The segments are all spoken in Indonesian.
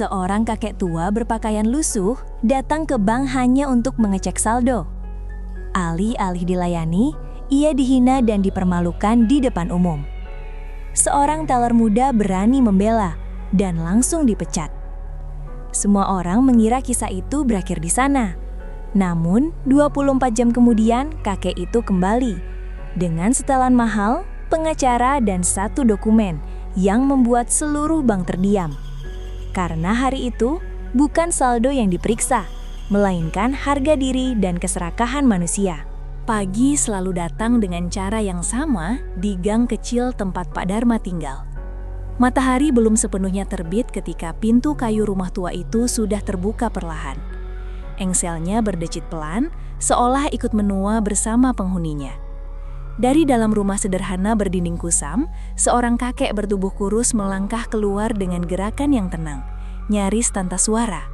Seorang kakek tua berpakaian lusuh datang ke bank hanya untuk mengecek saldo. Alih-alih dilayani, ia dihina dan dipermalukan di depan umum. Seorang teller muda berani membela dan langsung dipecat. Semua orang mengira kisah itu berakhir di sana. Namun, 24 jam kemudian kakek itu kembali dengan setelan mahal, pengacara, dan satu dokumen yang membuat seluruh bank terdiam. Karena hari itu bukan saldo yang diperiksa, melainkan harga diri dan keserakahan manusia. Pagi selalu datang dengan cara yang sama di gang kecil tempat Pak Dharma tinggal. Matahari belum sepenuhnya terbit ketika pintu kayu rumah tua itu sudah terbuka perlahan. Engselnya berdecit pelan, seolah ikut menua bersama penghuninya. Dari dalam rumah sederhana berdinding kusam, seorang kakek bertubuh kurus melangkah keluar dengan gerakan yang tenang, nyaris tanpa suara.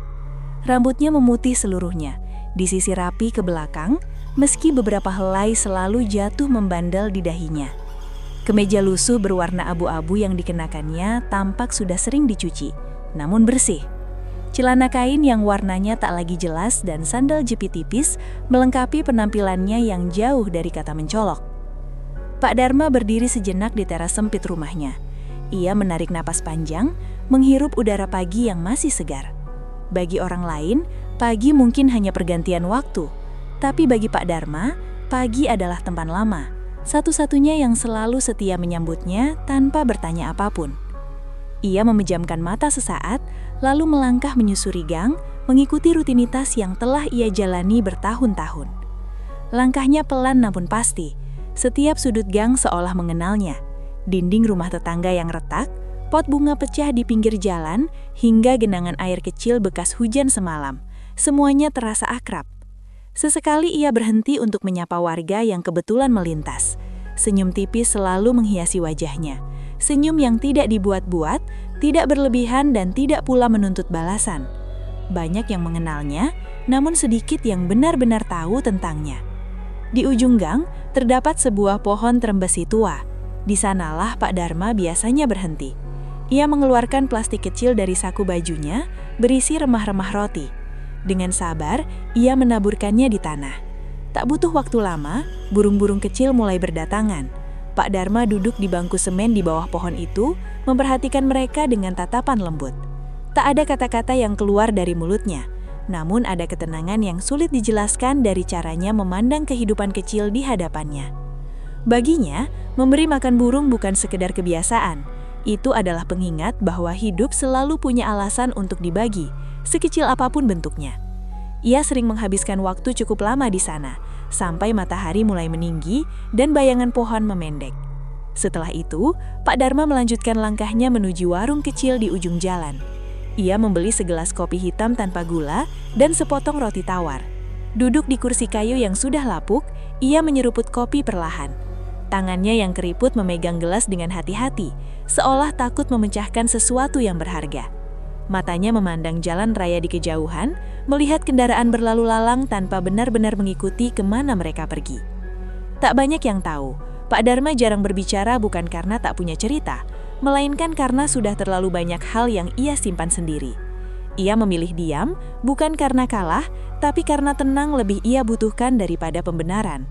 Rambutnya memutih seluruhnya, disisir rapi ke belakang, meski beberapa helai selalu jatuh membandel di dahinya. Kemeja lusuh berwarna abu-abu yang dikenakannya tampak sudah sering dicuci, namun bersih. Celana kain yang warnanya tak lagi jelas dan sandal jepit tipis melengkapi penampilannya yang jauh dari kata mencolok. Pak Dharma berdiri sejenak di teras sempit rumahnya. Ia menarik napas panjang, menghirup udara pagi yang masih segar. Bagi orang lain, pagi mungkin hanya pergantian waktu. Tapi bagi Pak Dharma, pagi adalah teman lama. Satu-satunya yang selalu setia menyambutnya tanpa bertanya apapun. Ia memejamkan mata sesaat, lalu melangkah menyusuri gang, mengikuti rutinitas yang telah ia jalani bertahun-tahun. Langkahnya pelan namun pasti. Setiap sudut gang seolah mengenalnya. Dinding rumah tetangga yang retak, pot bunga pecah di pinggir jalan, hingga genangan air kecil bekas hujan semalam. Semuanya terasa akrab. Sesekali ia berhenti untuk menyapa warga yang kebetulan melintas. Senyum tipis selalu menghiasi wajahnya. Senyum yang tidak dibuat-buat, tidak berlebihan dan tidak pula menuntut balasan. Banyak yang mengenalnya, namun sedikit yang benar-benar tahu tentangnya. Di ujung gang, terdapat sebuah pohon trembesi tua. Di sanalah Pak Dharma biasanya berhenti. Ia mengeluarkan plastik kecil dari saku bajunya, berisi remah-remah roti. Dengan sabar, ia menaburkannya di tanah. Tak butuh waktu lama, burung-burung kecil mulai berdatangan. Pak Dharma duduk di bangku semen di bawah pohon itu, memperhatikan mereka dengan tatapan lembut. Tak ada kata-kata yang keluar dari mulutnya. Namun ada ketenangan yang sulit dijelaskan dari caranya memandang kehidupan kecil di hadapannya. Baginya, memberi makan burung bukan sekedar kebiasaan. Itu adalah pengingat bahwa hidup selalu punya alasan untuk dibagi, sekecil apapun bentuknya. Ia sering menghabiskan waktu cukup lama di sana, sampai matahari mulai meninggi dan bayangan pohon memendek. Setelah itu, Pak Dharma melanjutkan langkahnya menuju warung kecil di ujung jalan. Ia membeli segelas kopi hitam tanpa gula dan sepotong roti tawar. Duduk di kursi kayu yang sudah lapuk, ia menyeruput kopi perlahan. Tangannya yang keriput memegang gelas dengan hati-hati, seolah takut memecahkan sesuatu yang berharga. Matanya memandang jalan raya di kejauhan, melihat kendaraan berlalu lalang tanpa benar-benar mengikuti kemana mereka pergi. Tak banyak yang tahu, Pak Dharma jarang berbicara bukan karena tak punya cerita, melainkan karena sudah terlalu banyak hal yang ia simpan sendiri. Ia memilih diam, bukan karena kalah, tapi karena tenang lebih ia butuhkan daripada pembenaran.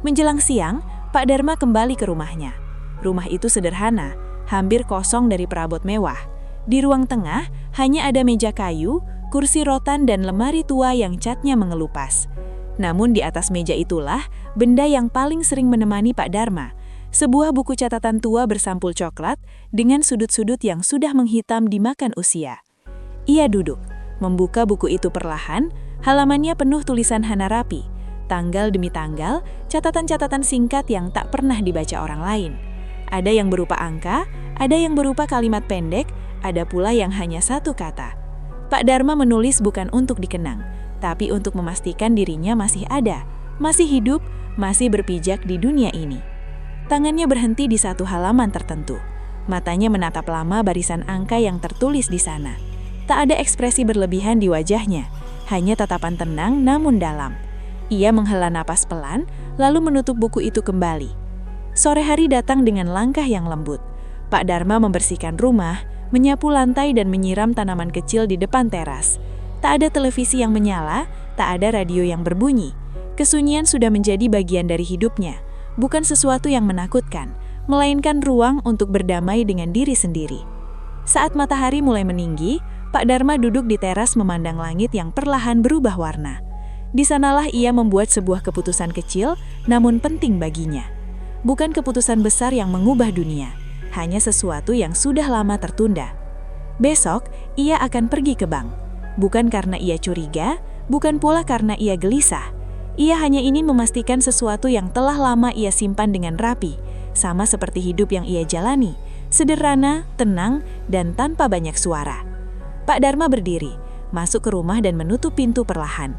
Menjelang siang, Pak Dharma kembali ke rumahnya. Rumah itu sederhana, hampir kosong dari perabot mewah. Di ruang tengah, hanya ada meja kayu, kursi rotan dan lemari tua yang catnya mengelupas. Namun di atas meja itulah, benda yang paling sering menemani Pak Dharma, sebuah buku catatan tua bersampul coklat dengan sudut-sudut yang sudah menghitam dimakan usia. Ia duduk, membuka buku itu perlahan, halamannya penuh tulisan hana rapi, tanggal demi tanggal, catatan-catatan singkat yang tak pernah dibaca orang lain. Ada yang berupa angka, ada yang berupa kalimat pendek, ada pula yang hanya satu kata. Pak Dharma menulis bukan untuk dikenang, tapi untuk memastikan dirinya masih ada, masih hidup, masih berpijak di dunia ini. Tangannya berhenti di satu halaman tertentu. Matanya menatap lama barisan angka yang tertulis di sana. Tak ada ekspresi berlebihan di wajahnya, hanya tatapan tenang namun dalam. Ia menghela napas pelan, lalu menutup buku itu kembali. Sore hari datang dengan langkah yang lembut. Pak Dharma membersihkan rumah, menyapu lantai dan menyiram tanaman kecil di depan teras. Tak ada televisi yang menyala, tak ada radio yang berbunyi. Kesunyian sudah menjadi bagian dari hidupnya, bukan sesuatu yang menakutkan, melainkan ruang untuk berdamai dengan diri sendiri. Saat matahari mulai meninggi, Pak Dharma duduk di teras memandang langit yang perlahan berubah warna. Di sanalah ia membuat sebuah keputusan kecil, namun penting baginya. Bukan keputusan besar yang mengubah dunia, hanya sesuatu yang sudah lama tertunda. Besok, ia akan pergi ke bank. Bukan karena ia curiga, bukan pula karena ia gelisah. Ia hanya ingin memastikan sesuatu yang telah lama ia simpan dengan rapi, sama seperti hidup yang ia jalani, sederhana, tenang, dan tanpa banyak suara. Pak Dharma berdiri, masuk ke rumah dan menutup pintu perlahan.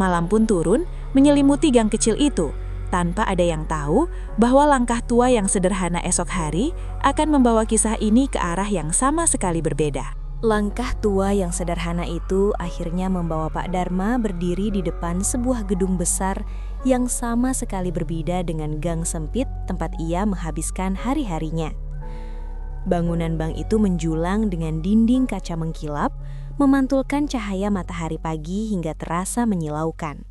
Malam pun turun, menyelimuti gang kecil itu, tanpa ada yang tahu bahwa langkah tua yang sederhana esok hari akan membawa kisah ini ke arah yang sama sekali berbeda. Langkah tua yang sederhana itu akhirnya membawa Pak Dharma berdiri di depan sebuah gedung besar yang sama sekali berbeda dengan gang sempit tempat ia menghabiskan hari-harinya. Bangunan bank itu menjulang dengan dinding kaca mengkilap, memantulkan cahaya matahari pagi hingga terasa menyilaukan.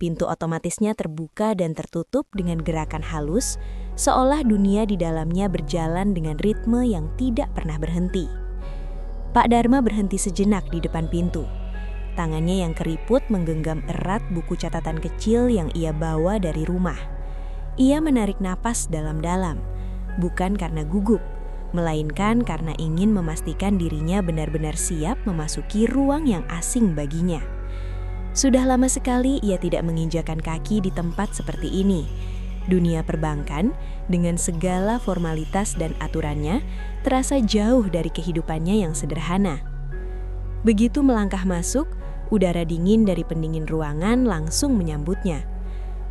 Pintu otomatisnya terbuka dan tertutup dengan gerakan halus, seolah dunia di dalamnya berjalan dengan ritme yang tidak pernah berhenti. Pak Dharma berhenti sejenak di depan pintu. Tangannya yang keriput menggenggam erat buku catatan kecil yang ia bawa dari rumah. Ia menarik napas dalam-dalam, bukan karena gugup, melainkan karena ingin memastikan dirinya benar-benar siap memasuki ruang yang asing baginya. Sudah lama sekali ia tidak menginjakan kaki di tempat seperti ini. Dunia perbankan, dengan segala formalitas dan aturannya, terasa jauh dari kehidupannya yang sederhana. Begitu melangkah masuk, udara dingin dari pendingin ruangan langsung menyambutnya.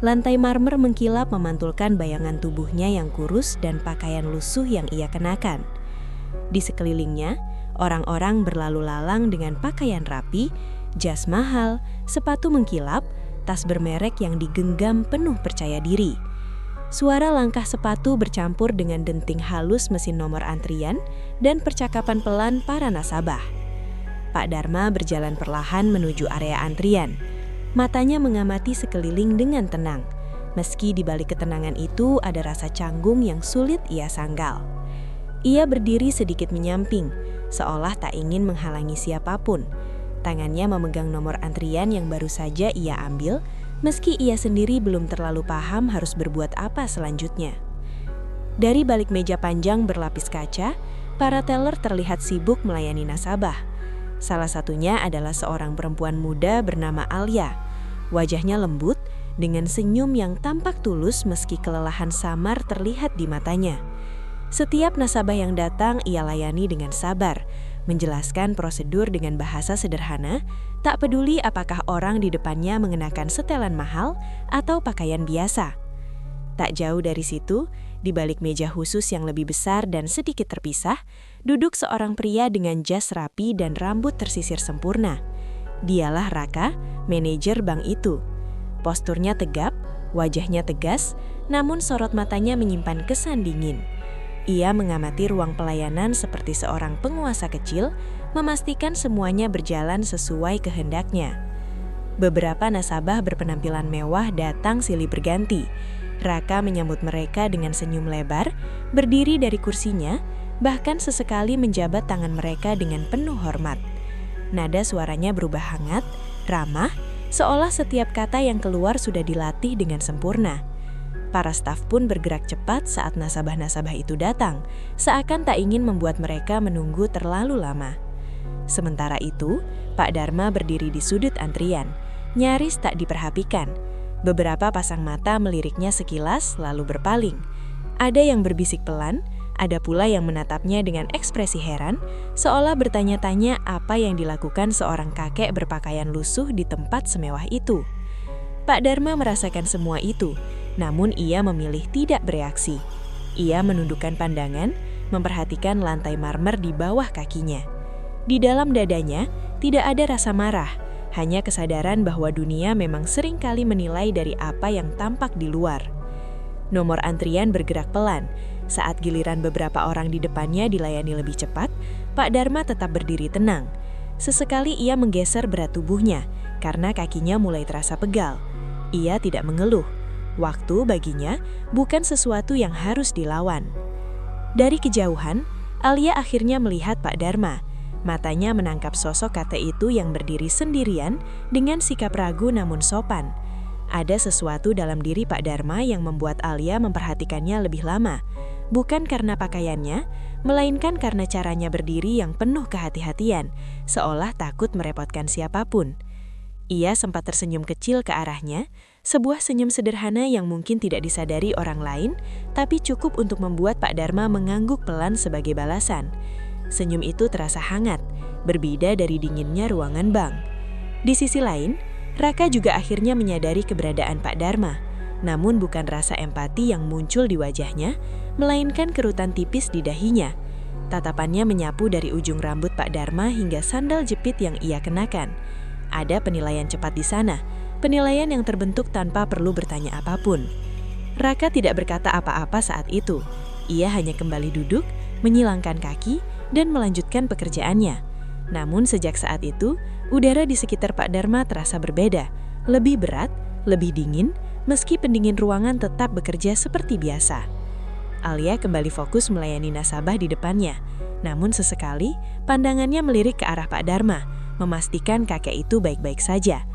Lantai marmer mengkilap memantulkan bayangan tubuhnya yang kurus dan pakaian lusuh yang ia kenakan. Di sekelilingnya, orang-orang berlalu lalang dengan pakaian rapi, jas mahal, sepatu mengkilap, tas bermerek yang digenggam penuh percaya diri. Suara langkah sepatu bercampur dengan denting halus mesin nomor antrian dan percakapan pelan para nasabah. Pak Dharma berjalan perlahan menuju area antrian. Matanya mengamati sekeliling dengan tenang, meski di balik ketenangan itu ada rasa canggung yang sulit ia sangkal. Ia berdiri sedikit menyamping, seolah tak ingin menghalangi siapapun. Tangannya memegang nomor antrian yang baru saja ia ambil, meski ia sendiri belum terlalu paham harus berbuat apa selanjutnya. Dari balik meja panjang berlapis kaca, para teller terlihat sibuk melayani nasabah. Salah satunya adalah seorang perempuan muda bernama Alia. Wajahnya lembut, dengan senyum yang tampak tulus meski kelelahan samar terlihat di matanya. Setiap nasabah yang datang ia layani dengan sabar, menjelaskan prosedur dengan bahasa sederhana, tak peduli apakah orang di depannya mengenakan setelan mahal atau pakaian biasa. Tak jauh dari situ, di balik meja khusus yang lebih besar dan sedikit terpisah, duduk seorang pria dengan jas rapi dan rambut tersisir sempurna. Dialah Raka, manajer bank itu. Posturnya tegap, wajahnya tegas, namun sorot matanya menyimpan kesan dingin. Ia mengamati ruang pelayanan seperti seorang penguasa kecil, memastikan semuanya berjalan sesuai kehendaknya. Beberapa nasabah berpenampilan mewah datang silih berganti. Raka menyambut mereka dengan senyum lebar, berdiri dari kursinya, bahkan sesekali menjabat tangan mereka dengan penuh hormat. Nada suaranya berubah hangat, ramah, seolah setiap kata yang keluar sudah dilatih dengan sempurna. Para staf pun bergerak cepat saat nasabah-nasabah itu datang, seakan tak ingin membuat mereka menunggu terlalu lama. Sementara itu, Pak Dharma berdiri di sudut antrian, nyaris tak diperhatikan. Beberapa pasang mata meliriknya sekilas lalu berpaling. Ada yang berbisik pelan, ada pula yang menatapnya dengan ekspresi heran, seolah bertanya-tanya apa yang dilakukan seorang kakek berpakaian lusuh di tempat semewah itu. Pak Dharma merasakan semua itu, namun ia memilih tidak bereaksi. Ia menundukkan pandangan, memperhatikan lantai marmer di bawah kakinya. Di dalam dadanya tidak ada rasa marah, hanya kesadaran bahwa dunia memang seringkali menilai dari apa yang tampak di luar. Nomor antrian bergerak pelan. Saat giliran beberapa orang di depannya dilayani lebih cepat, Pak Dharma tetap berdiri tenang. Sesekali ia menggeser berat tubuhnya karena kakinya mulai terasa pegal. Ia tidak mengeluh. Waktu baginya bukan sesuatu yang harus dilawan. Dari kejauhan, Alia akhirnya melihat Pak Dharma. Matanya menangkap sosok kakek itu yang berdiri sendirian dengan sikap ragu namun sopan. Ada sesuatu dalam diri Pak Dharma yang membuat Alia memperhatikannya lebih lama. Bukan karena pakaiannya, melainkan karena caranya berdiri yang penuh kehati-hatian, seolah takut merepotkan siapapun. Ia sempat tersenyum kecil ke arahnya, sebuah senyum sederhana yang mungkin tidak disadari orang lain, tapi cukup untuk membuat Pak Dharma mengangguk pelan sebagai balasan. Senyum itu terasa hangat, berbeda dari dinginnya ruangan bank. Di sisi lain, Raka juga akhirnya menyadari keberadaan Pak Dharma. Namun bukan rasa empati yang muncul di wajahnya, melainkan kerutan tipis di dahinya. Tatapannya menyapu dari ujung rambut Pak Dharma hingga sandal jepit yang ia kenakan. Ada penilaian cepat di sana, penilaian yang terbentuk tanpa perlu bertanya apapun. Raka tidak berkata apa-apa saat itu. Ia hanya kembali duduk, menyilangkan kaki, dan melanjutkan pekerjaannya. Namun sejak saat itu, udara di sekitar Pak Dharma terasa berbeda, lebih berat, lebih dingin, meski pendingin ruangan tetap bekerja seperti biasa. Alia kembali fokus melayani nasabah di depannya. Namun sesekali, pandangannya melirik ke arah Pak Dharma, memastikan kakek itu baik-baik saja.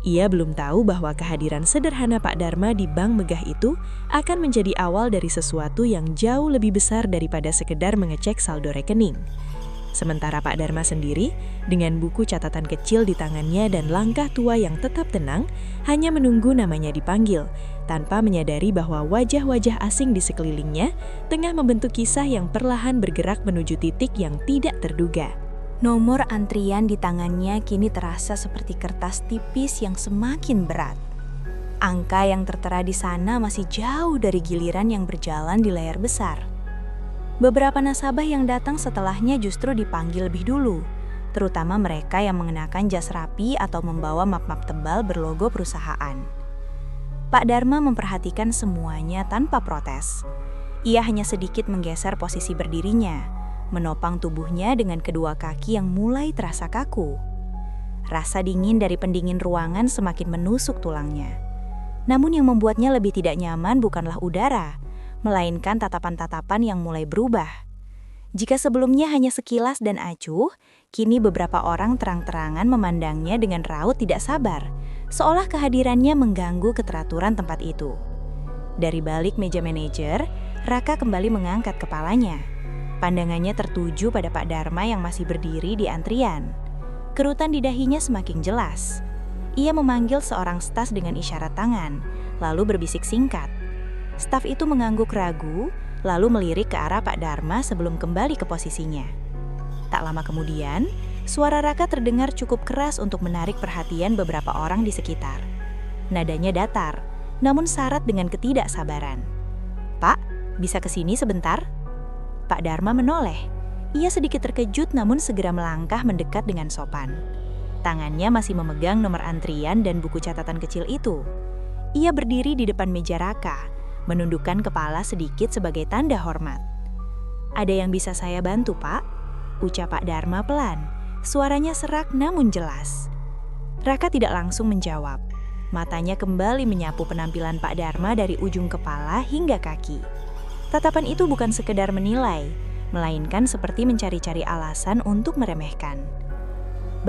Ia belum tahu bahwa kehadiran sederhana Pak Dharma di bank megah itu akan menjadi awal dari sesuatu yang jauh lebih besar daripada sekedar mengecek saldo rekening. Sementara Pak Dharma sendiri, dengan buku catatan kecil di tangannya dan langkah tua yang tetap tenang, hanya menunggu namanya dipanggil, tanpa menyadari bahwa wajah-wajah asing di sekelilingnya tengah membentuk kisah yang perlahan bergerak menuju titik yang tidak terduga. Nomor antrian di tangannya kini terasa seperti kertas tipis yang semakin berat. Angka yang tertera di sana masih jauh dari giliran yang berjalan di layar besar. Beberapa nasabah yang datang setelahnya justru dipanggil lebih dulu, terutama mereka yang mengenakan jas rapi atau membawa map-map tebal berlogo perusahaan. Pak Dharma memperhatikan semuanya tanpa protes. Ia hanya sedikit menggeser posisi berdirinya, menopang tubuhnya dengan kedua kaki yang mulai terasa kaku. Rasa dingin dari pendingin ruangan semakin menusuk tulangnya. Namun yang membuatnya lebih tidak nyaman bukanlah udara, melainkan tatapan-tatapan yang mulai berubah. Jika sebelumnya hanya sekilas dan acuh, kini beberapa orang terang-terangan memandangnya dengan raut tidak sabar, seolah kehadirannya mengganggu keteraturan tempat itu. Dari balik meja manajer, Raka kembali mengangkat kepalanya. Pandangannya tertuju pada Pak Dharma yang masih berdiri di antrian. Kerutan di dahinya semakin jelas. Ia memanggil seorang staf dengan isyarat tangan, lalu berbisik singkat. Staf itu mengangguk ragu, lalu melirik ke arah Pak Dharma sebelum kembali ke posisinya. Tak lama kemudian, suara Raka terdengar cukup keras untuk menarik perhatian beberapa orang di sekitar. Nadanya datar, namun syarat dengan ketidaksabaran. "Pak, bisa ke sini sebentar?" Pak Dharma menoleh. Ia sedikit terkejut namun segera melangkah mendekat dengan sopan. Tangannya masih memegang nomor antrian dan buku catatan kecil itu. Ia berdiri di depan meja Raka, menundukkan kepala sedikit sebagai tanda hormat. "Ada yang bisa saya bantu, Pak?" ucap Pak Dharma pelan. Suaranya serak namun jelas. Raka tidak langsung menjawab. Matanya kembali menyapu penampilan Pak Dharma dari ujung kepala hingga kaki. Tatapan itu bukan sekedar menilai, melainkan seperti mencari-cari alasan untuk meremehkan.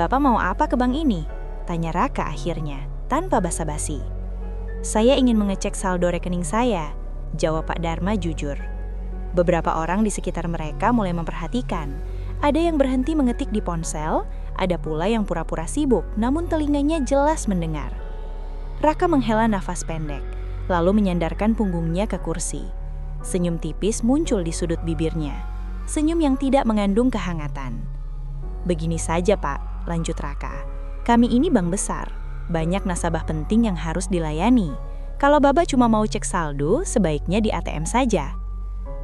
"Bapak mau apa ke bank ini?" tanya Raka akhirnya, tanpa basa-basi. "Saya ingin mengecek saldo rekening saya," jawab Pak Dharma jujur. Beberapa orang di sekitar mereka mulai memperhatikan. Ada yang berhenti mengetik di ponsel, ada pula yang pura-pura sibuk, namun telinganya jelas mendengar. Raka menghela nafas pendek, lalu menyandarkan punggungnya ke kursi. Senyum tipis muncul di sudut bibirnya, senyum yang tidak mengandung kehangatan. "Begini saja, Pak," lanjut Raka. "Kami ini bank besar. Banyak nasabah penting yang harus dilayani. Kalau Bapak cuma mau cek saldo, sebaiknya di ATM saja."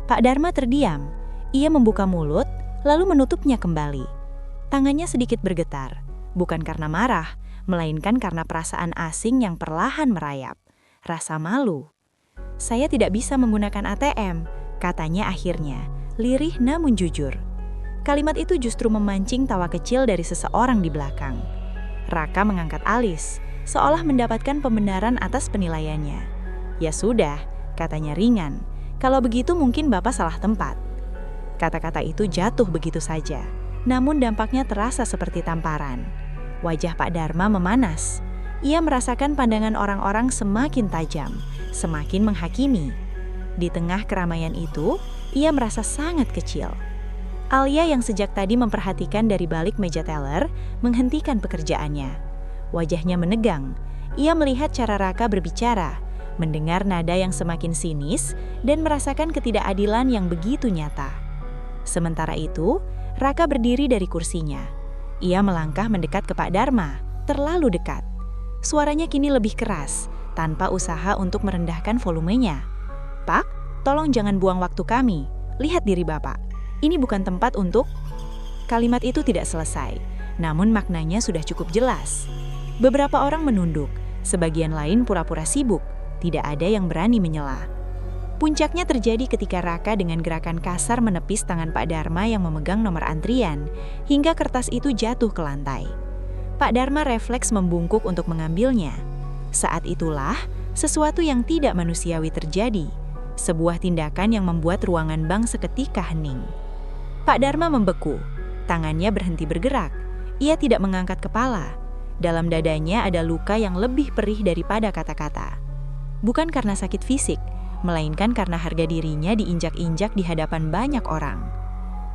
Pak Dharma terdiam. Ia membuka mulut, lalu menutupnya kembali. Tangannya sedikit bergetar, bukan karena marah, melainkan karena perasaan asing yang perlahan merayap. Rasa malu. "Saya tidak bisa menggunakan ATM," katanya akhirnya, lirih namun jujur. Kalimat itu justru memancing tawa kecil dari seseorang di belakang. Raka mengangkat alis, seolah mendapatkan pembenaran atas penilaiannya. "Ya sudah," katanya ringan. "Kalau begitu mungkin Bapak salah tempat." Kata-kata itu jatuh begitu saja, namun dampaknya terasa seperti tamparan. Wajah Pak Dharma memanas. Ia merasakan pandangan orang-orang semakin tajam, semakin menghakimi. Di tengah keramaian itu, ia merasa sangat kecil. Alia yang sejak tadi memperhatikan dari balik meja teller, menghentikan pekerjaannya. Wajahnya menegang. Ia melihat cara Raka berbicara, mendengar nada yang semakin sinis, dan merasakan ketidakadilan yang begitu nyata. Sementara itu, Raka berdiri dari kursinya. Ia melangkah mendekat ke Pak Dharma, terlalu dekat. Suaranya kini lebih keras, tanpa usaha untuk merendahkan volumenya. "Pak, tolong jangan buang waktu kami. Lihat diri Bapak. Ini bukan tempat untuk..." Kalimat itu tidak selesai, namun maknanya sudah cukup jelas. Beberapa orang menunduk, sebagian lain pura-pura sibuk. Tidak ada yang berani menyela. Puncaknya terjadi ketika Raka dengan gerakan kasar menepis tangan Pak Dharma yang memegang nomor antrian, hingga kertas itu jatuh ke lantai. Pak Dharma refleks membungkuk untuk mengambilnya. Saat itulah, sesuatu yang tidak manusiawi terjadi. Sebuah tindakan yang membuat ruangan bank seketika hening. Pak Dharma membeku, tangannya berhenti bergerak. Ia tidak mengangkat kepala. Dalam dadanya ada luka yang lebih perih daripada kata-kata. Bukan karena sakit fisik, melainkan karena harga dirinya diinjak-injak di hadapan banyak orang.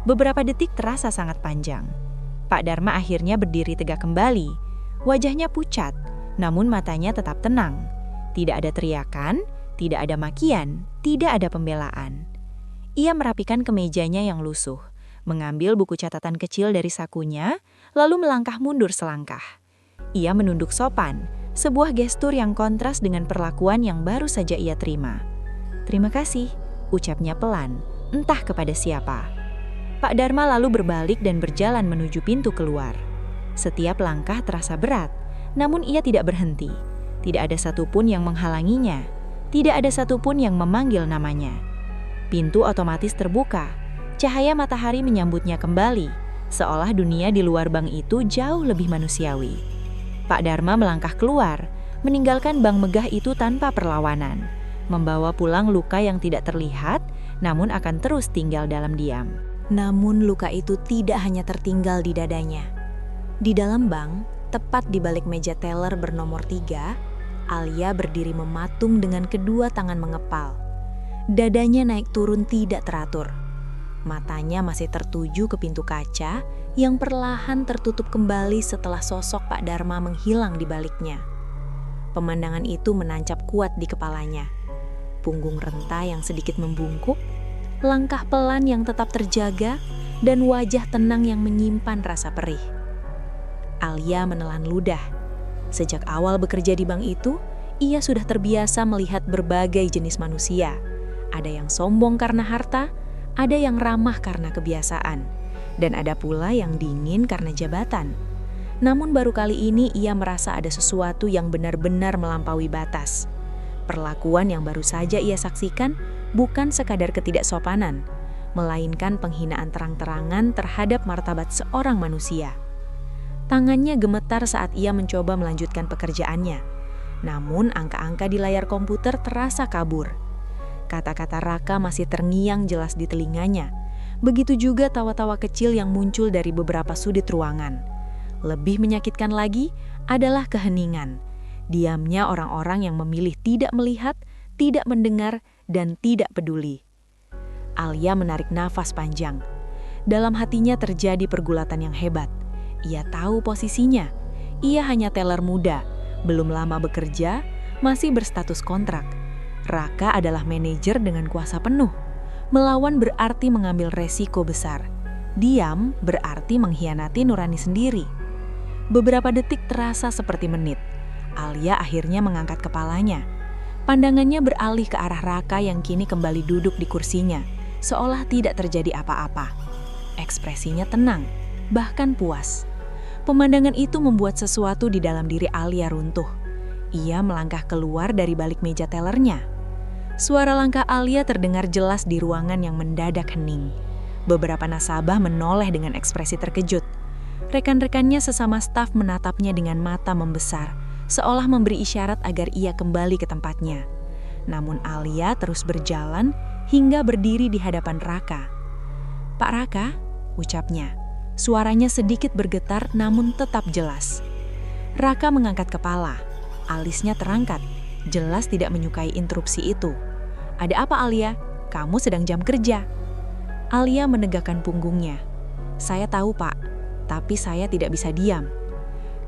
Beberapa detik terasa sangat panjang. Pak Dharma akhirnya berdiri tegak kembali. Wajahnya pucat, namun matanya tetap tenang. Tidak ada teriakan, tidak ada makian, tidak ada pembelaan. Ia merapikan kemejanya yang lusuh, mengambil buku catatan kecil dari sakunya, lalu melangkah mundur selangkah. Ia menunduk sopan, sebuah gestur yang kontras dengan perlakuan yang baru saja ia terima. "Terima kasih," ucapnya pelan, entah kepada siapa. Pak Dharma lalu berbalik dan berjalan menuju pintu keluar. Setiap langkah terasa berat, namun ia tidak berhenti. Tidak ada satupun yang menghalanginya. Tidak ada satupun yang memanggil namanya. Pintu otomatis terbuka. Cahaya matahari menyambutnya kembali, seolah dunia di luar bank itu jauh lebih manusiawi. Pak Dharma melangkah keluar, meninggalkan bank megah itu tanpa perlawanan, membawa pulang luka yang tidak terlihat, namun akan terus tinggal dalam diam. Namun luka itu tidak hanya tertinggal di dadanya. Di dalam bank, tepat di balik meja teller bernomor 3, Alia berdiri mematung dengan kedua tangan mengepal. Dadanya naik turun tidak teratur. Matanya masih tertuju ke pintu kaca yang perlahan tertutup kembali setelah sosok Pak Dharma menghilang di baliknya. Pemandangan itu menancap kuat di kepalanya. Punggung renta yang sedikit membungkuk, langkah pelan yang tetap terjaga, dan wajah tenang yang menyimpan rasa perih. Alia menelan ludah. Sejak awal bekerja di bank itu, ia sudah terbiasa melihat berbagai jenis manusia. Ada yang sombong karena harta, ada yang ramah karena kebiasaan, dan ada pula yang dingin karena jabatan. Namun baru kali ini ia merasa ada sesuatu yang benar-benar melampaui batas. Perlakuan yang baru saja ia saksikan bukan sekadar ketidaksopanan, melainkan penghinaan terang-terangan terhadap martabat seorang manusia. Tangannya gemetar saat ia mencoba melanjutkan pekerjaannya. Namun angka-angka di layar komputer terasa kabur. Kata-kata Raka masih terngiang jelas di telinganya. Begitu juga tawa-tawa kecil yang muncul dari beberapa sudut ruangan. Lebih menyakitkan lagi adalah keheningan. Diamnya orang-orang yang memilih tidak melihat, tidak mendengar, dan tidak peduli. Alia menarik nafas panjang. Dalam hatinya terjadi pergulatan yang hebat. Ia tahu posisinya. Ia hanya teller muda, belum lama bekerja, masih berstatus kontrak. Raka adalah manajer dengan kuasa penuh. Melawan berarti mengambil resiko besar. Diam berarti mengkhianati nurani sendiri. Beberapa detik terasa seperti menit. Alia akhirnya mengangkat kepalanya. Pandangannya beralih ke arah Raka yang kini kembali duduk di kursinya, seolah tidak terjadi apa-apa. Ekspresinya tenang, bahkan puas. Pemandangan itu membuat sesuatu di dalam diri Alia runtuh. Ia melangkah keluar dari balik meja tellernya. Suara langkah Alia terdengar jelas di ruangan yang mendadak hening. Beberapa nasabah menoleh dengan ekspresi terkejut. Rekan-rekannya sesama staf menatapnya dengan mata membesar, seolah memberi isyarat agar ia kembali ke tempatnya. Namun Alia terus berjalan hingga berdiri di hadapan Raka. "Pak Raka," ucapnya. Suaranya sedikit bergetar namun tetap jelas. Raka mengangkat kepala. Alisnya terangkat, jelas tidak menyukai interupsi itu. "Ada apa, Alia? Kamu sedang jam kerja." Alia menegakkan punggungnya. "Saya tahu, Pak, tapi saya tidak bisa diam."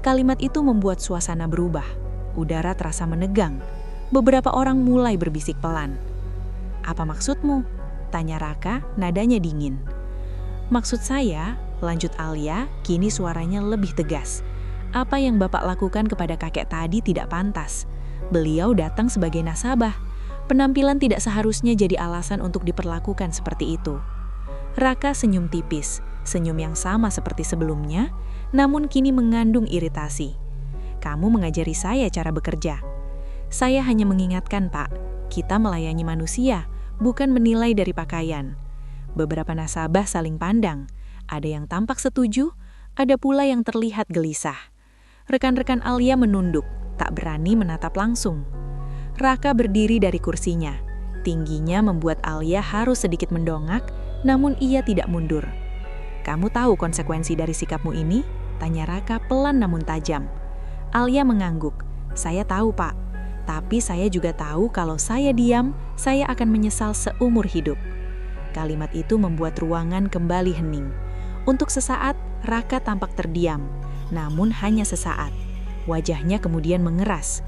Kalimat itu membuat suasana berubah. Udara terasa menegang. Beberapa orang mulai berbisik pelan. "Apa maksudmu?" tanya Raka, nadanya dingin. "Maksud saya," lanjut Alia, kini suaranya lebih tegas. "Apa yang Bapak lakukan kepada kakek tadi tidak pantas. Beliau datang sebagai nasabah. Penampilan tidak seharusnya jadi alasan untuk diperlakukan seperti itu." Raka senyum tipis, senyum yang sama seperti sebelumnya, namun kini mengandung iritasi. "Kamu mengajari saya cara bekerja." "Saya hanya mengingatkan, Pak, kita melayani manusia, bukan menilai dari pakaian." Beberapa nasabah saling pandang. Ada yang tampak setuju, ada pula yang terlihat gelisah. Rekan-rekan Alia menunduk, tak berani menatap langsung. Raka berdiri dari kursinya. Tingginya membuat Alia harus sedikit mendongak, namun ia tidak mundur. "Kamu tahu konsekuensi dari sikapmu ini?" tanya Raka pelan namun tajam. Alia mengangguk. "Saya tahu, Pak. Tapi saya juga tahu kalau saya diam, saya akan menyesal seumur hidup." Kalimat itu membuat ruangan kembali hening. Untuk sesaat, Raka tampak terdiam, namun hanya sesaat. Wajahnya kemudian mengeras.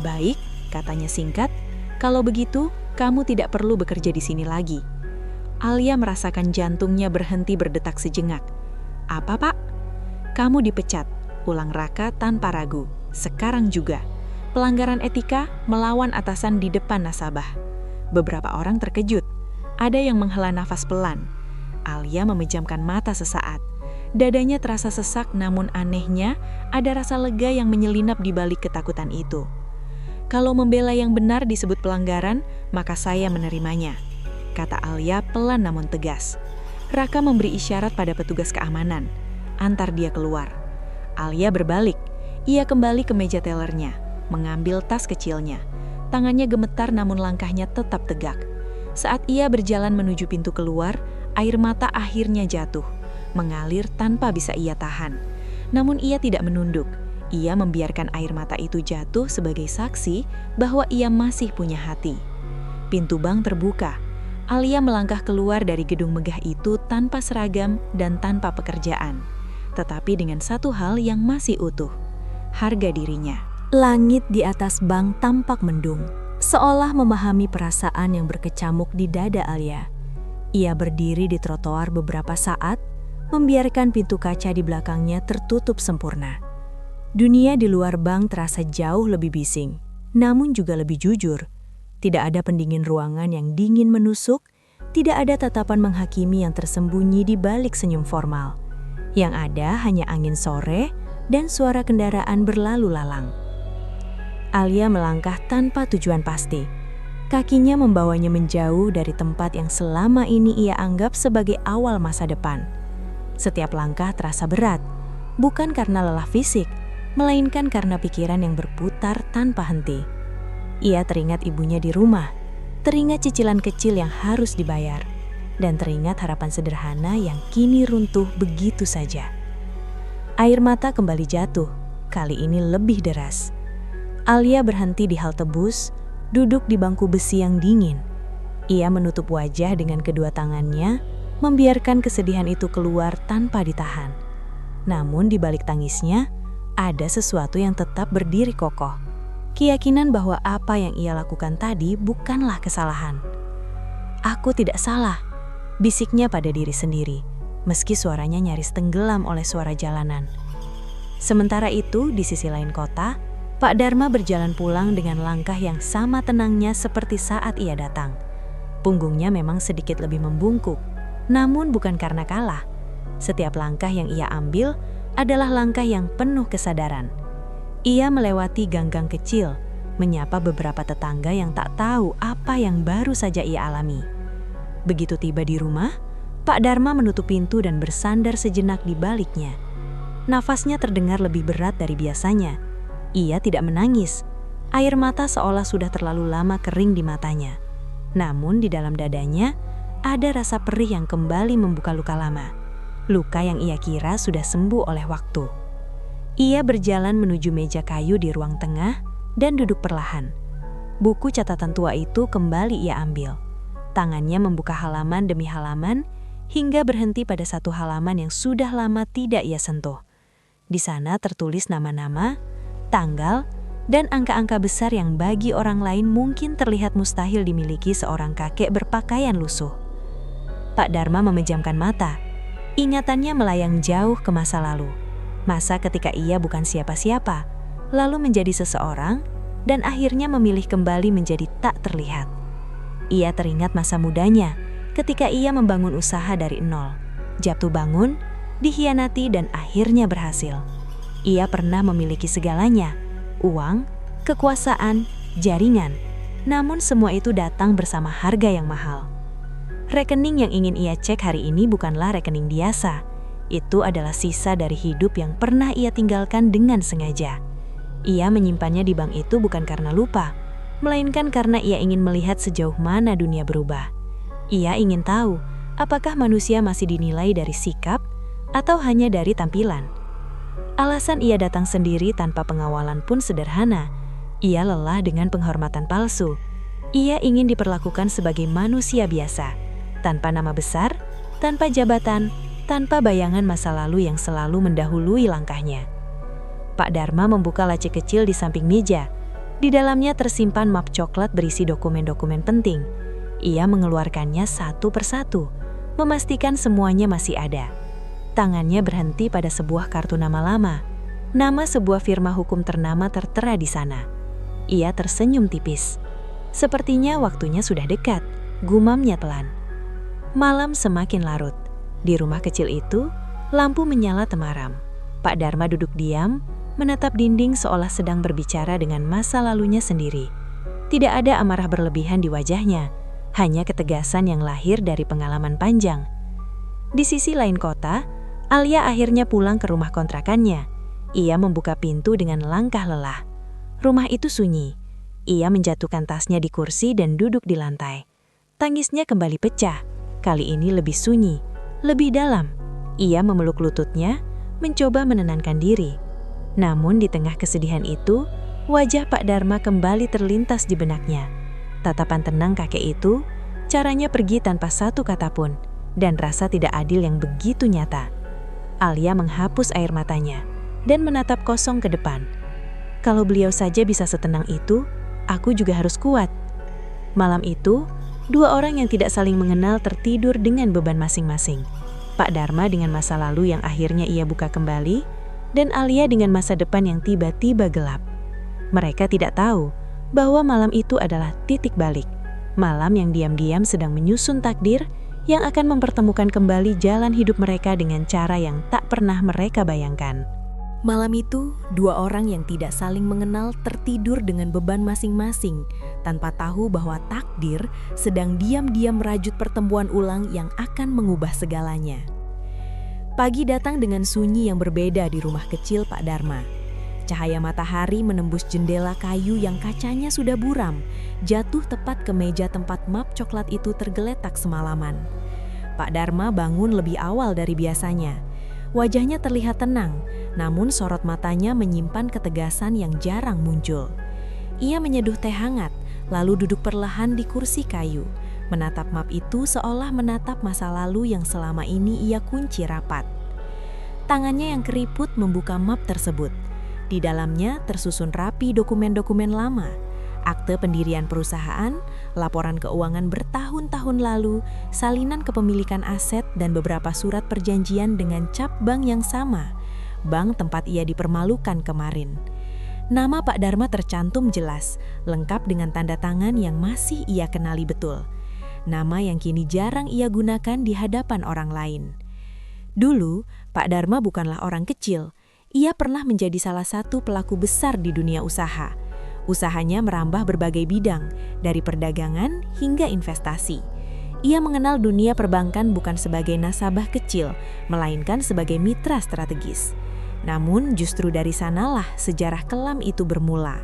"Baik," katanya singkat, "kalau begitu, kamu tidak perlu bekerja di sini lagi." Alia merasakan jantungnya berhenti berdetak sejenak. "Apa, Pak?" "Kamu dipecat," ulang Raka tanpa ragu. "Sekarang juga. Pelanggaran etika melawan atasan di depan nasabah." Beberapa orang terkejut. Ada yang menghela nafas pelan. Alia memejamkan mata sesaat. Dadanya terasa sesak, namun anehnya ada rasa lega yang menyelinap di balik ketakutan itu. "Kalau membela yang benar disebut pelanggaran, maka saya menerimanya," kata Alia pelan namun tegas. Raka memberi isyarat pada petugas keamanan. "Antar dia keluar." Alia berbalik. Ia kembali ke meja tellernya, mengambil tas kecilnya. Tangannya gemetar namun langkahnya tetap tegak. Saat ia berjalan menuju pintu keluar, air mata akhirnya jatuh, mengalir tanpa bisa ia tahan. Namun ia tidak menunduk. Ia membiarkan air mata itu jatuh sebagai saksi bahwa ia masih punya hati. Pintu bank terbuka. Alia melangkah keluar dari gedung megah itu tanpa seragam dan tanpa pekerjaan. Tetapi dengan satu hal yang masih utuh, harga dirinya. Langit di atas bank tampak mendung, seolah memahami perasaan yang berkecamuk di dada Alia. Ia berdiri di trotoar beberapa saat, membiarkan pintu kaca di belakangnya tertutup sempurna. Dunia di luar bank terasa jauh lebih bising, namun juga lebih jujur. Tidak ada pendingin ruangan yang dingin menusuk, tidak ada tatapan menghakimi yang tersembunyi di balik senyum formal. Yang ada hanya angin sore dan suara kendaraan berlalu lalang. Alia melangkah tanpa tujuan pasti. Kakinya membawanya menjauh dari tempat yang selama ini ia anggap sebagai awal masa depan. Setiap langkah terasa berat, bukan karena lelah fisik, melainkan karena pikiran yang berputar tanpa henti. Ia teringat ibunya di rumah, teringat cicilan kecil yang harus dibayar, dan teringat harapan sederhana yang kini runtuh begitu saja. Air mata kembali jatuh, kali ini lebih deras. Alia berhenti di halte bus, duduk di bangku besi yang dingin. Ia menutup wajah dengan kedua tangannya, membiarkan kesedihan itu keluar tanpa ditahan. Namun di balik tangisnya, ada sesuatu yang tetap berdiri kokoh. Keyakinan bahwa apa yang ia lakukan tadi bukanlah kesalahan. "Aku tidak salah," bisiknya pada diri sendiri, meski suaranya nyaris tenggelam oleh suara jalanan. Sementara itu, di sisi lain kota, Pak Dharma berjalan pulang dengan langkah yang sama tenangnya seperti saat ia datang. Punggungnya memang sedikit lebih membungkuk, namun bukan karena kalah. Setiap langkah yang ia ambil adalah langkah yang penuh kesadaran. Ia melewati gang-gang kecil, menyapa beberapa tetangga yang tak tahu apa yang baru saja ia alami. Begitu tiba di rumah, Pak Dharma menutup pintu dan bersandar sejenak di baliknya. Nafasnya terdengar lebih berat dari biasanya. Ia tidak menangis. Air mata seolah sudah terlalu lama kering di matanya. Namun di dalam dadanya, ada rasa perih yang kembali membuka luka lama. Luka yang ia kira sudah sembuh oleh waktu. Ia berjalan menuju meja kayu di ruang tengah dan duduk perlahan. Buku catatan tua itu kembali ia ambil. Tangannya membuka halaman demi halaman, hingga berhenti pada satu halaman yang sudah lama tidak ia sentuh. Di sana tertulis nama-nama, tanggal, dan angka-angka besar yang bagi orang lain mungkin terlihat mustahil dimiliki seorang kakek berpakaian lusuh. Pak Dharma memejamkan mata. Ingatannya melayang jauh ke masa lalu. Masa ketika ia bukan siapa-siapa, lalu menjadi seseorang, dan akhirnya memilih kembali menjadi tak terlihat. Ia teringat masa mudanya, ketika ia membangun usaha dari nol, jatuh bangun, dikhianati dan akhirnya berhasil. Ia pernah memiliki segalanya, uang, kekuasaan, jaringan. Namun semua itu datang bersama harga yang mahal. Rekening yang ingin ia cek hari ini bukanlah rekening biasa. Itu adalah sisa dari hidup yang pernah ia tinggalkan dengan sengaja. Ia menyimpannya di bank itu bukan karena lupa, melainkan karena ia ingin melihat sejauh mana dunia berubah. Ia ingin tahu, apakah manusia masih dinilai dari sikap atau hanya dari tampilan. Alasan ia datang sendiri tanpa pengawalan pun sederhana. Ia lelah dengan penghormatan palsu. Ia ingin diperlakukan sebagai manusia biasa, tanpa nama besar, tanpa jabatan, tanpa bayangan masa lalu yang selalu mendahului langkahnya. Pak Dharma membuka laci kecil di samping meja. Di dalamnya tersimpan map coklat berisi dokumen-dokumen penting. Ia mengeluarkannya satu persatu, memastikan semuanya masih ada. Tangannya berhenti pada sebuah kartu nama lama. Nama sebuah firma hukum ternama tertera di sana. Ia tersenyum tipis. Sepertinya waktunya sudah dekat, gumamnya pelan. Malam semakin larut. Di rumah kecil itu, lampu menyala temaram. Pak Dharma duduk diam, menatap dinding seolah sedang berbicara dengan masa lalunya sendiri. Tidak ada amarah berlebihan di wajahnya. Hanya ketegasan yang lahir dari pengalaman panjang. Di sisi lain kota, Alia akhirnya pulang ke rumah kontrakannya. Ia membuka pintu dengan langkah lelah. Rumah itu sunyi. Ia menjatuhkan tasnya di kursi dan duduk di lantai. Tangisnya kembali pecah. Kali ini lebih sunyi, lebih dalam. Ia memeluk lututnya, mencoba menenangkan diri. Namun di tengah kesedihan itu, wajah Pak Dharma kembali terlintas di benaknya. Tatapan tenang kakek itu, caranya pergi tanpa satu kata pun, dan rasa tidak adil yang begitu nyata. Alia menghapus air matanya, dan menatap kosong ke depan. Kalau beliau saja bisa setenang itu, aku juga harus kuat. Malam itu, dua orang yang tidak saling mengenal tertidur dengan beban masing-masing. Pak Dharma dengan masa lalu yang akhirnya ia buka kembali, dan Alia dengan masa depan yang tiba-tiba gelap. Mereka tidak tahu bahwa malam itu adalah titik balik. Malam yang diam-diam sedang menyusun takdir yang akan mempertemukan kembali jalan hidup mereka dengan cara yang tak pernah mereka bayangkan. Malam itu, dua orang yang tidak saling mengenal tertidur dengan beban masing-masing, tanpa tahu bahwa takdir sedang diam-diam merajut pertemuan ulang yang akan mengubah segalanya. Pagi datang dengan sunyi yang berbeda di rumah kecil Pak Dharma. Cahaya matahari menembus jendela kayu yang kacanya sudah buram, jatuh tepat ke meja tempat map coklat itu tergeletak semalaman. Pak Dharma bangun lebih awal dari biasanya. Wajahnya terlihat tenang, namun sorot matanya menyimpan ketegasan yang jarang muncul. Ia menyeduh teh hangat, lalu duduk perlahan di kursi kayu, menatap map itu seolah menatap masa lalu yang selama ini ia kunci rapat. Tangannya yang keriput membuka map tersebut. Di dalamnya tersusun rapi dokumen-dokumen lama, akte pendirian perusahaan, laporan keuangan bertahun-tahun lalu, salinan kepemilikan aset dan beberapa surat perjanjian dengan cap bank yang sama, bank tempat ia dipermalukan kemarin. Nama Pak Dharma tercantum jelas, lengkap dengan tanda tangan yang masih ia kenali betul. Nama yang kini jarang ia gunakan di hadapan orang lain. Dulu, Pak Dharma bukanlah orang kecil. Ia pernah menjadi salah satu pelaku besar di dunia usaha. Usahanya merambah berbagai bidang, dari perdagangan hingga investasi. Ia mengenal dunia perbankan bukan sebagai nasabah kecil, melainkan sebagai mitra strategis. Namun justru dari sanalah sejarah kelam itu bermula.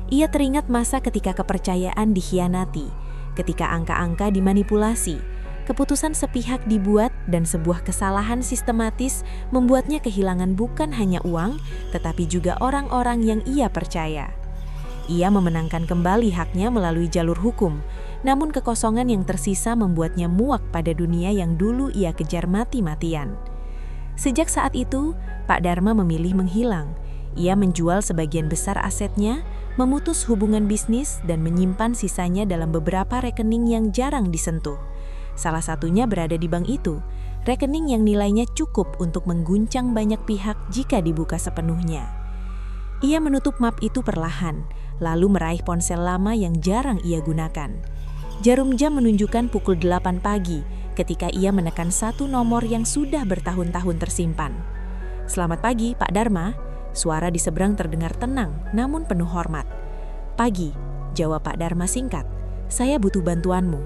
Ia teringat masa ketika kepercayaan dikhianati, ketika angka-angka dimanipulasi, keputusan sepihak dibuat dan sebuah kesalahan sistematis membuatnya kehilangan bukan hanya uang, tetapi juga orang-orang yang ia percaya. Ia memenangkan kembali haknya melalui jalur hukum, namun kekosongan yang tersisa membuatnya muak pada dunia yang dulu ia kejar mati-matian. Sejak saat itu, Pak Dharma memilih menghilang. Ia menjual sebagian besar asetnya, memutus hubungan bisnis, dan menyimpan sisanya dalam beberapa rekening yang jarang disentuh. Salah satunya berada di bank itu, rekening yang nilainya cukup untuk mengguncang banyak pihak jika dibuka sepenuhnya. Ia menutup map itu perlahan, lalu meraih ponsel lama yang jarang ia gunakan. Jarum jam menunjukkan pukul 8 pagi ketika ia menekan satu nomor yang sudah bertahun-tahun tersimpan. "Selamat pagi, Pak Dharma." Suara di seberang terdengar tenang namun penuh hormat. "Pagi," jawab Pak Dharma singkat. "Saya butuh bantuanmu."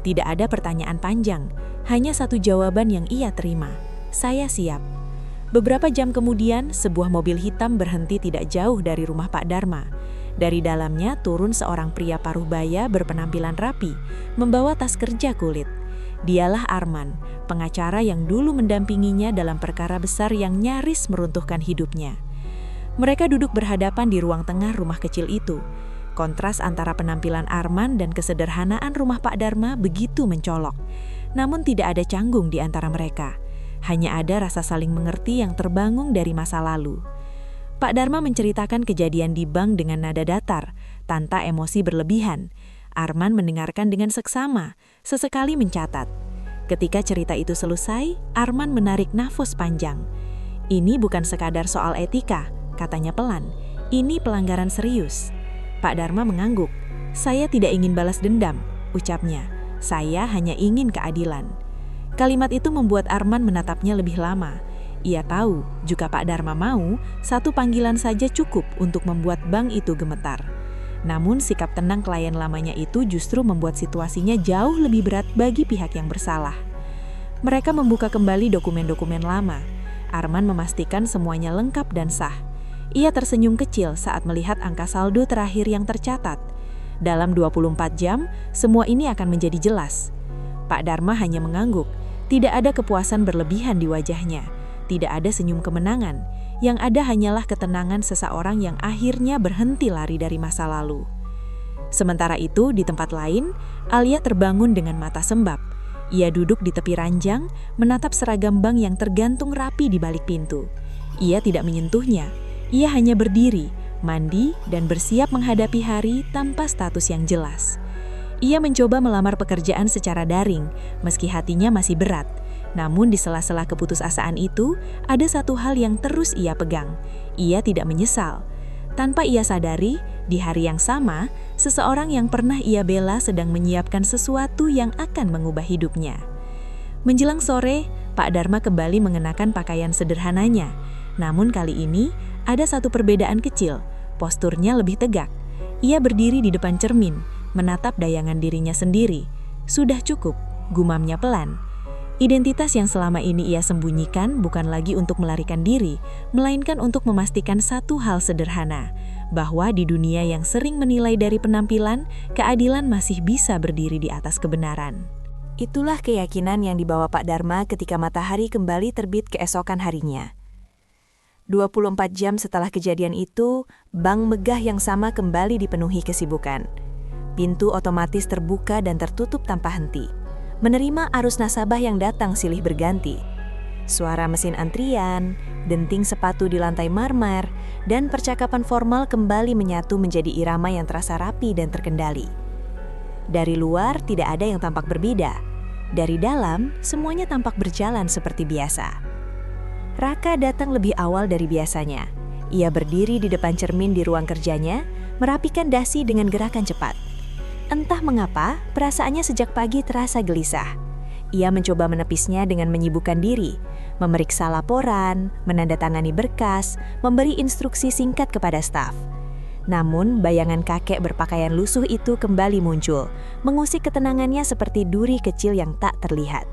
Tidak ada pertanyaan panjang, hanya satu jawaban yang ia terima. "Saya siap." Beberapa jam kemudian, sebuah mobil hitam berhenti tidak jauh dari rumah Pak Dharma. Dari dalamnya turun seorang pria paruh baya berpenampilan rapi, membawa tas kerja kulit. Dialah Arman, pengacara yang dulu mendampinginya dalam perkara besar yang nyaris meruntuhkan hidupnya. Mereka duduk berhadapan di ruang tengah rumah kecil itu. Kontras antara penampilan Arman dan kesederhanaan rumah Pak Dharma begitu mencolok. Namun tidak ada canggung di antara mereka. Hanya ada rasa saling mengerti yang terbangun dari masa lalu. Pak Dharma menceritakan kejadian di bank dengan nada datar, tanpa emosi berlebihan. Arman mendengarkan dengan seksama, sesekali mencatat. Ketika cerita itu selesai, Arman menarik nafas panjang. "Ini bukan sekadar soal etika," katanya pelan. "Ini pelanggaran serius." Pak Dharma mengangguk. "Saya tidak ingin balas dendam," ucapnya. "Saya hanya ingin keadilan." Kalimat itu membuat Arman menatapnya lebih lama. Ia tahu, jika Pak Dharma mau, satu panggilan saja cukup untuk membuat bank itu gemetar. Namun sikap tenang klien lamanya itu justru membuat situasinya jauh lebih berat bagi pihak yang bersalah. Mereka membuka kembali dokumen-dokumen lama. Arman memastikan semuanya lengkap dan sah. Ia tersenyum kecil saat melihat angka saldo terakhir yang tercatat. Dalam 24 jam, semua ini akan menjadi jelas. Pak Dharma hanya mengangguk. Tidak ada kepuasan berlebihan di wajahnya. Tidak ada senyum kemenangan. Yang ada hanyalah ketenangan seseorang yang akhirnya berhenti lari dari masa lalu. Sementara itu, di tempat lain, Alia terbangun dengan mata sembab. Ia duduk di tepi ranjang, menatap seragam bank yang tergantung rapi di balik pintu. Ia tidak menyentuhnya. Ia hanya berdiri, mandi, dan bersiap menghadapi hari tanpa status yang jelas. Ia mencoba melamar pekerjaan secara daring, meski hatinya masih berat. Namun di sela-sela keputusasaan itu, ada satu hal yang terus ia pegang. Ia tidak menyesal. Tanpa ia sadari, di hari yang sama, seseorang yang pernah ia bela sedang menyiapkan sesuatu yang akan mengubah hidupnya. Menjelang sore, Pak Dharma kembali mengenakan pakaian sederhananya. Namun kali ini, ada satu perbedaan kecil. Posturnya lebih tegak. Ia berdiri di depan cermin, menatap dayangan dirinya sendiri. "Sudah cukup," gumamnya pelan. Identitas yang selama ini ia sembunyikan bukan lagi untuk melarikan diri, melainkan untuk memastikan satu hal sederhana, bahwa di dunia yang sering menilai dari penampilan, keadilan masih bisa berdiri di atas kebenaran. Itulah keyakinan yang dibawa Pak Dharma ketika matahari kembali terbit keesokan harinya. 24 jam setelah kejadian itu, bank megah yang sama kembali dipenuhi kesibukan. Pintu otomatis terbuka dan tertutup tanpa henti, menerima arus nasabah yang datang silih berganti. Suara mesin antrian, denting sepatu di lantai marmer, dan percakapan formal kembali menyatu menjadi irama yang terasa rapi dan terkendali. Dari luar tidak ada yang tampak berbeda. Dari dalam, semuanya tampak berjalan seperti biasa. Raka datang lebih awal dari biasanya. Ia berdiri di depan cermin di ruang kerjanya, merapikan dasi dengan gerakan cepat. Entah mengapa, perasaannya sejak pagi terasa gelisah. Ia mencoba menepisnya dengan menyibukkan diri, memeriksa laporan, menandatangani berkas, memberi instruksi singkat kepada staf. Namun, bayangan kakek berpakaian lusuh itu kembali muncul, mengusik ketenangannya seperti duri kecil yang tak terlihat.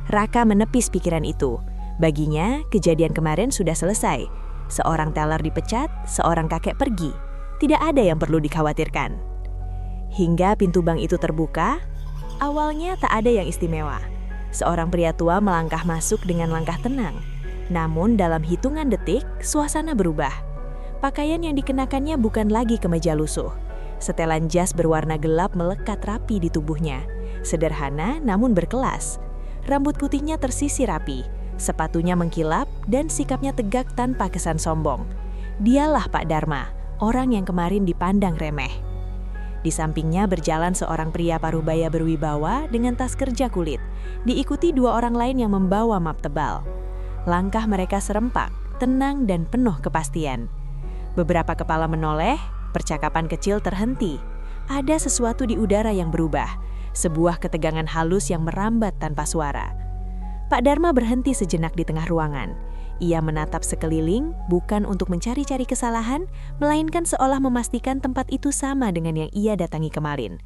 Raka menepis pikiran itu. Baginya, kejadian kemarin sudah selesai. Seorang teller dipecat, seorang kakek pergi. Tidak ada yang perlu dikhawatirkan. Hingga pintu bank itu terbuka, awalnya tak ada yang istimewa. Seorang pria tua melangkah masuk dengan langkah tenang. Namun dalam hitungan detik, suasana berubah. Pakaian yang dikenakannya bukan lagi kemeja lusuh. Setelan jas berwarna gelap melekat rapi di tubuhnya. Sederhana namun berkelas. Rambut putihnya tersisir rapi, sepatunya mengkilap dan sikapnya tegak tanpa kesan sombong. Dialah Pak Dharma, orang yang kemarin dipandang remeh. Di sampingnya berjalan seorang pria parubaya berwibawa dengan tas kerja kulit, diikuti dua orang lain yang membawa map tebal. Langkah mereka serempak, tenang dan penuh kepastian. Beberapa kepala menoleh, percakapan kecil terhenti. Ada sesuatu di udara yang berubah, sebuah ketegangan halus yang merambat tanpa suara. Pak Dharma berhenti sejenak di tengah ruangan. Ia menatap sekeliling, bukan untuk mencari-cari kesalahan, melainkan seolah memastikan tempat itu sama dengan yang ia datangi kemarin.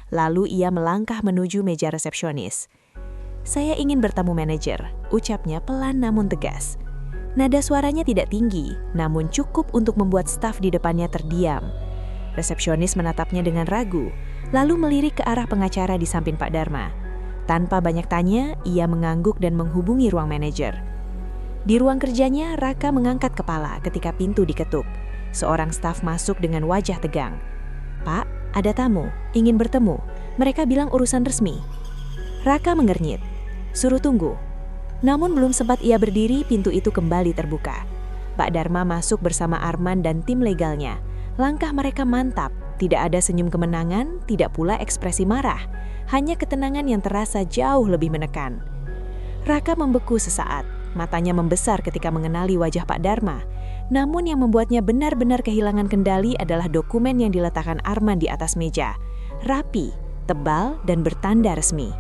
Lalu ia melangkah menuju meja resepsionis. "Saya ingin bertemu manajer," ucapnya pelan namun tegas. Nada suaranya tidak tinggi, namun cukup untuk membuat staf di depannya terdiam. Resepsionis menatapnya dengan ragu, lalu melirik ke arah pengacara di samping Pak Dharma. Tanpa banyak tanya, ia mengangguk dan menghubungi ruang manajer. Di ruang kerjanya, Raka mengangkat kepala ketika pintu diketuk. Seorang staf masuk dengan wajah tegang. "Pak, ada tamu, ingin bertemu. Mereka bilang urusan resmi." Raka mengernyit. "Suruh tunggu." Namun belum sempat ia berdiri, pintu itu kembali terbuka. Pak Dharma masuk bersama Arman dan tim legalnya. Langkah mereka mantap, tidak ada senyum kemenangan, tidak pula ekspresi marah. Hanya ketenangan yang terasa jauh lebih menekan. Raka membeku sesaat, matanya membesar ketika mengenali wajah Pak Dharma. Namun yang membuatnya benar-benar kehilangan kendali adalah dokumen yang diletakkan Arman di atas meja. Rapi, tebal, dan bertanda resmi.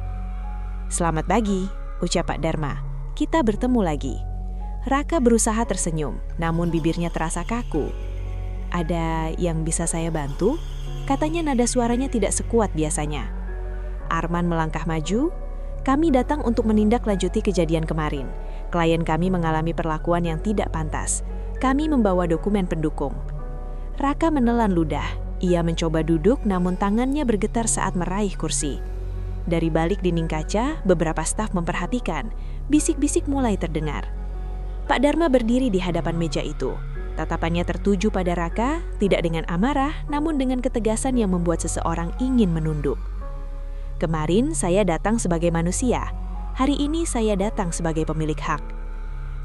"Selamat pagi," ucap Pak Dharma. "Kita bertemu lagi." Raka berusaha tersenyum, namun bibirnya terasa kaku. "Ada yang bisa saya bantu?" Katanya nada suaranya tidak sekuat biasanya. Arman melangkah maju. "Kami datang untuk menindaklanjuti kejadian kemarin. Klien kami mengalami perlakuan yang tidak pantas. Kami membawa dokumen pendukung." Raka menelan ludah. Ia mencoba duduk namun tangannya bergetar saat meraih kursi. Dari balik dinding kaca, beberapa staf memperhatikan. Bisik-bisik mulai terdengar. Pak Dharma berdiri di hadapan meja itu. Tatapannya tertuju pada Raka, tidak dengan amarah, namun dengan ketegasan yang membuat seseorang ingin menunduk. "Kemarin saya datang sebagai manusia. Hari ini saya datang sebagai pemilik hak."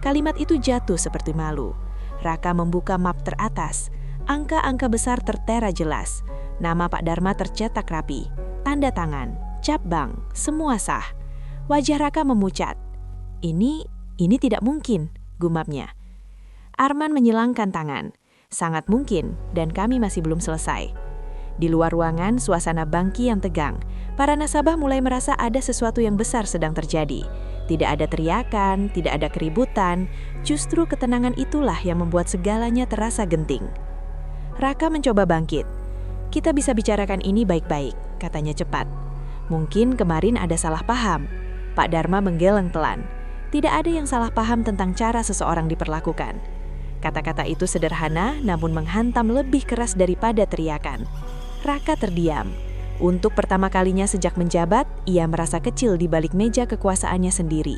Kalimat itu jatuh seperti malu. Raka membuka map teratas. Angka-angka besar tertera jelas. Nama Pak Dharma tercetak rapi. Tanda tangan, cap bank, semua sah. Wajah Raka memucat. Ini tidak mungkin, gumamnya. Arman menyilangkan tangan. "Sangat mungkin, dan kami masih belum selesai." Di luar ruangan, suasana bangki yang tegang. Para nasabah mulai merasa ada sesuatu yang besar sedang terjadi. Tidak ada teriakan, tidak ada keributan. Justru ketenangan itulah yang membuat segalanya terasa genting. Raka mencoba bangkit. "Kita bisa bicarakan ini baik-baik," katanya cepat. "Mungkin kemarin ada salah paham." Pak Dharma menggeleng pelan. Tidak ada yang salah paham tentang cara seseorang diperlakukan. Kata-kata itu sederhana namun menghantam lebih keras daripada teriakan. Raka terdiam. Untuk pertama kalinya sejak menjabat, ia merasa kecil di balik meja kekuasaannya sendiri.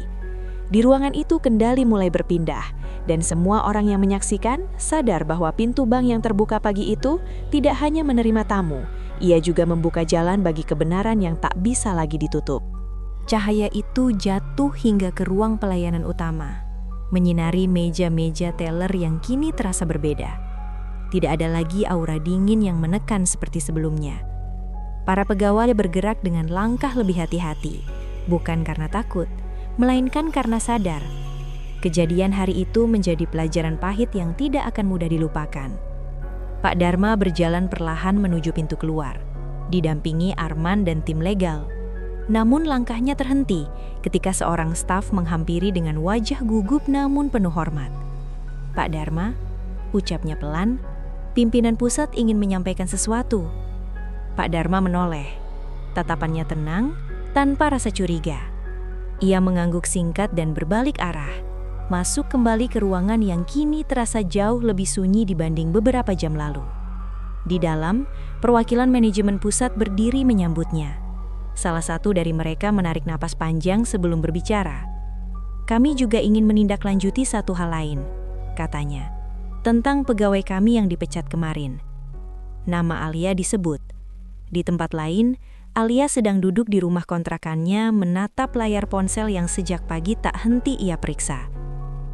Di ruangan itu kendali mulai berpindah, dan semua orang yang menyaksikan sadar bahwa pintu bank yang terbuka pagi itu tidak hanya menerima tamu, ia juga membuka jalan bagi kebenaran yang tak bisa lagi ditutup. Cahaya itu jatuh hingga ke ruang pelayanan utama, menyinari meja-meja teller yang kini terasa berbeda. Tidak ada lagi aura dingin yang menekan seperti sebelumnya. Para pegawai bergerak dengan langkah lebih hati-hati, bukan karena takut, melainkan karena sadar. Kejadian hari itu menjadi pelajaran pahit yang tidak akan mudah dilupakan. Pak Dharma berjalan perlahan menuju pintu keluar, didampingi Arman dan tim legal. Namun langkahnya terhenti ketika seorang staf menghampiri dengan wajah gugup namun penuh hormat. "Pak Dharma," ucapnya pelan, Pimpinan pusat ingin menyampaikan sesuatu. Pak Dharma menoleh. Tatapannya tenang, tanpa rasa curiga. Ia mengangguk singkat dan berbalik arah, masuk kembali ke ruangan yang kini terasa jauh lebih sunyi dibanding beberapa jam lalu. Di dalam, perwakilan manajemen pusat berdiri menyambutnya. Salah satu dari mereka menarik napas panjang sebelum berbicara. Kami juga ingin menindaklanjuti satu hal lain, katanya, tentang pegawai kami yang dipecat kemarin. Nama Alia disebut. Di tempat lain, Alia sedang duduk di rumah kontrakannya menatap layar ponsel yang sejak pagi tak henti ia periksa.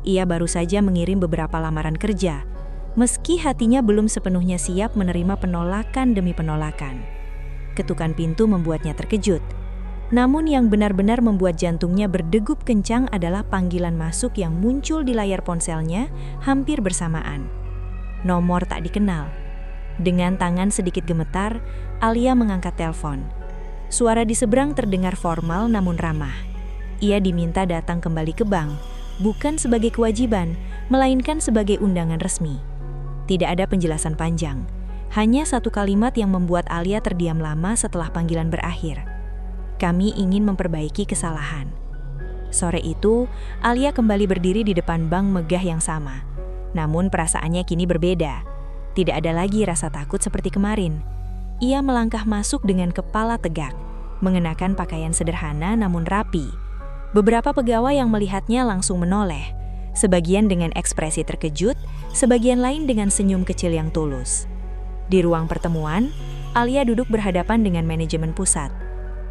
Ia baru saja mengirim beberapa lamaran kerja, meski hatinya belum sepenuhnya siap menerima penolakan demi penolakan. Ketukan pintu membuatnya terkejut. Namun yang benar-benar membuat jantungnya berdegup kencang adalah panggilan masuk yang muncul di layar ponselnya hampir bersamaan. Nomor tak dikenal. Dengan tangan sedikit gemetar, Alia mengangkat telepon. Suara di seberang terdengar formal namun ramah. Ia diminta datang kembali ke bank, bukan sebagai kewajiban, melainkan sebagai undangan resmi. Tidak ada penjelasan panjang, hanya satu kalimat yang membuat Alia terdiam lama setelah panggilan berakhir. Kami ingin memperbaiki kesalahan. Sore itu, Alia kembali berdiri di depan bank megah yang sama. Namun perasaannya kini berbeda. Tidak ada lagi rasa takut seperti kemarin. Ia melangkah masuk dengan kepala tegak, mengenakan pakaian sederhana namun rapi. Beberapa pegawai yang melihatnya langsung menoleh, sebagian dengan ekspresi terkejut, sebagian lain dengan senyum kecil yang tulus. Di ruang pertemuan, Alia duduk berhadapan dengan manajemen pusat.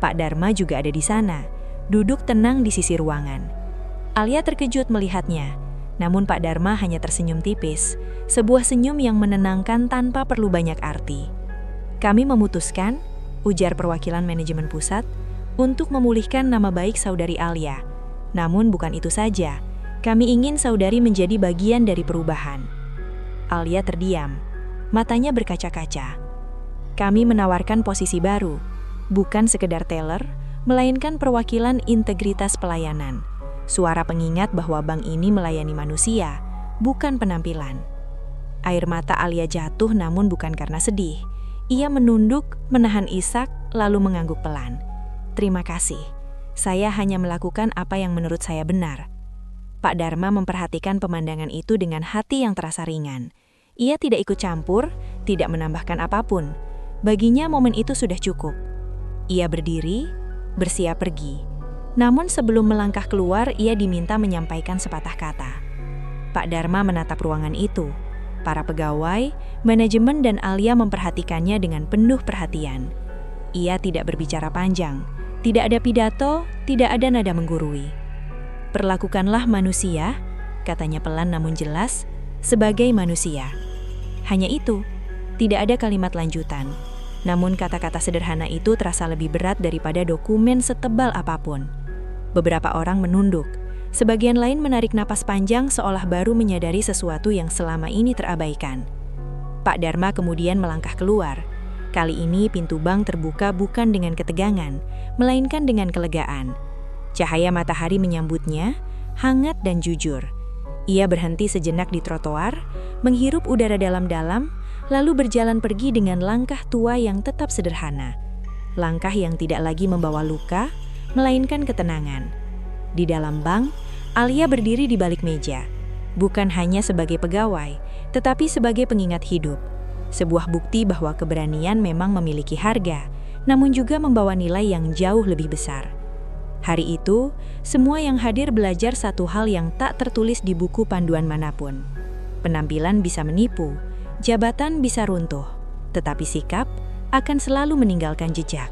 Pak Dharma juga ada di sana, duduk tenang di sisi ruangan. Alia terkejut melihatnya, namun Pak Dharma hanya tersenyum tipis, sebuah senyum yang menenangkan tanpa perlu banyak arti. Kami memutuskan, ujar perwakilan manajemen pusat, untuk memulihkan nama baik saudari Alia. Namun bukan itu saja, kami ingin saudari menjadi bagian dari perubahan. Alia terdiam, matanya berkaca-kaca. Kami menawarkan posisi baru, bukan sekedar teller, melainkan perwakilan integritas pelayanan. Suara pengingat bahwa bank ini melayani manusia, bukan penampilan. Air mata Alia jatuh namun bukan karena sedih. Ia menunduk, menahan isak, lalu mengangguk pelan. Terima kasih, saya hanya melakukan apa yang menurut saya benar. Pak Dharma memperhatikan pemandangan itu dengan hati yang terasa ringan. Ia tidak ikut campur, tidak menambahkan apapun. Baginya momen itu sudah cukup. Ia berdiri, bersiap pergi. Namun sebelum melangkah keluar, ia diminta menyampaikan sepatah kata. Pak Dharma menatap ruangan itu. Para pegawai, manajemen dan Alia memperhatikannya dengan penuh perhatian. Ia tidak berbicara panjang, tidak ada pidato, tidak ada nada menggurui. Perlakukanlah manusia, katanya pelan namun jelas, sebagai manusia. Hanya itu, tidak ada kalimat lanjutan. Namun kata-kata sederhana itu terasa lebih berat daripada dokumen setebal apapun. Beberapa orang menunduk. Sebagian lain menarik napas panjang seolah baru menyadari sesuatu yang selama ini terabaikan. Pak Dharma kemudian melangkah keluar. Kali ini pintu bank terbuka bukan dengan ketegangan, melainkan dengan kelegaan. Cahaya matahari menyambutnya, hangat dan jujur. Ia berhenti sejenak di trotoar, menghirup udara dalam-dalam, lalu berjalan pergi dengan langkah tua yang tetap sederhana. Langkah yang tidak lagi membawa luka, melainkan ketenangan. Di dalam bank, Alia berdiri di balik meja, bukan hanya sebagai pegawai, tetapi sebagai pengingat hidup. Sebuah bukti bahwa keberanian memang memiliki harga, namun juga membawa nilai yang jauh lebih besar. Hari itu, semua yang hadir belajar satu hal yang tak tertulis di buku panduan manapun. Penampilan bisa menipu, jabatan bisa runtuh, tetapi sikap akan selalu meninggalkan jejak.